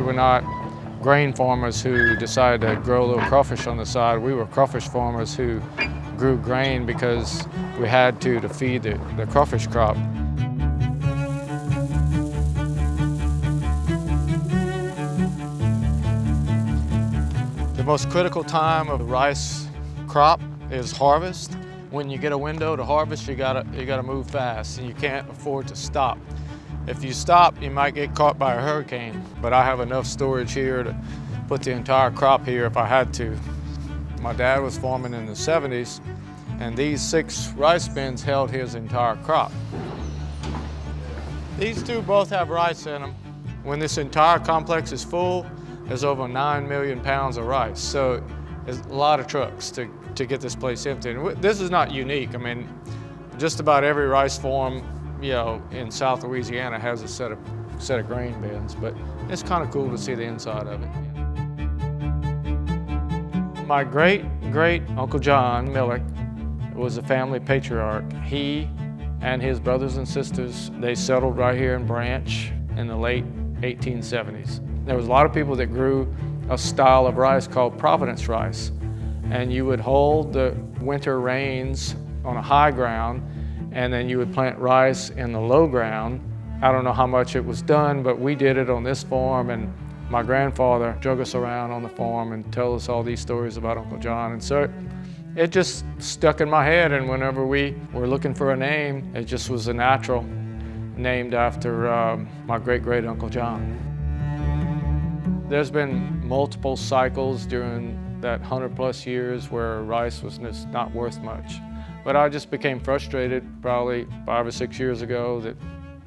We were not grain farmers who decided to grow a little crawfish on the side. We were crawfish farmers who grew grain because we had to feed the crawfish crop. The most critical time of the rice crop is harvest. When you get a window to harvest, you gotta move fast, and you can't afford to stop. If you stop, you might get caught by a hurricane, but I have enough storage here to put the entire crop here if I had to. My dad was farming in the 70s, and these 6 rice bins held his entire crop. These 2 both have rice in them. When this entire complex is full, there's over 9 million pounds of rice. So there's a lot of trucks to get this place empty. And this is not unique. I mean, just about every rice farm, you know, in South Louisiana has a set of grain bins, but it's kind of cool to see the inside of it. My great Uncle John Meleck was a family patriarch. He and his brothers and sisters, they settled right here in Branch in the late 1870s. There was a lot of people that grew a style of rice called Providence rice, and you would hold the winter rains on a high ground, and then you would plant rice in the low ground. I don't know how much it was done, but we did it on this farm, and my grandfather drug us around on the farm and told us all these stories about Uncle John. And so it just stuck in my head, and whenever we were looking for a name, it just was a natural, named after my great Uncle John. There's been multiple cycles during that 100+ years where rice was just not worth much. But I just became frustrated probably 5 or 6 years ago that,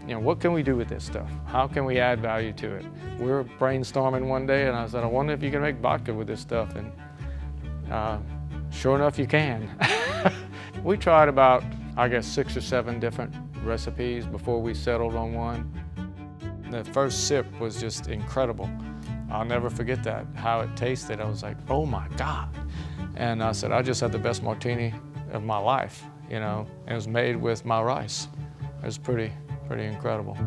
you know, what can we do with this stuff? How can we add value to it? We were brainstorming one day, and I said, I wonder if you can make vodka with this stuff. And sure enough, you can. We tried about, I guess, 6 or 7 different recipes before we settled on one. The first sip was just incredible. I'll never forget that, how it tasted. I was like, oh my God. And I said, I just had the best martini of my life, you know. It was made with my rice. It was pretty incredible.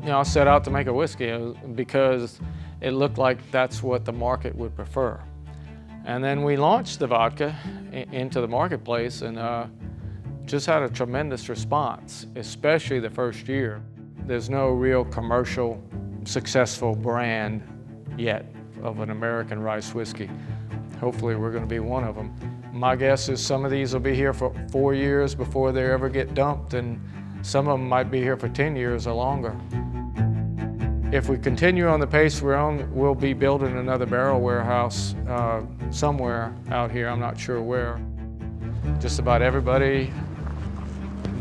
You know, I set out to make a whiskey because it looked like that's what the market would prefer. And then we launched the vodka into the marketplace, and just had a tremendous response, especially the first year. There's no real commercial successful brand yet of an American rice whiskey. Hopefully we're going to be one of them. My guess is some of these will be here for 4 years before they ever get dumped, and some of them might be here for 10 years or longer. If we continue on the pace we're on, we'll be building another barrel warehouse somewhere out here, I'm not sure where. Just about everybody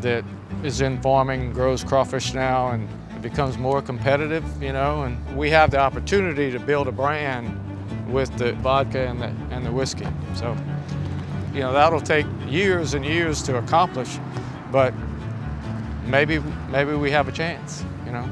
that is in farming grows crawfish now, and it becomes more competitive, you know, and we have the opportunity to build a brand with the vodka and the whiskey. So, you know, that'll take years and years to accomplish, but maybe we have a chance, you know.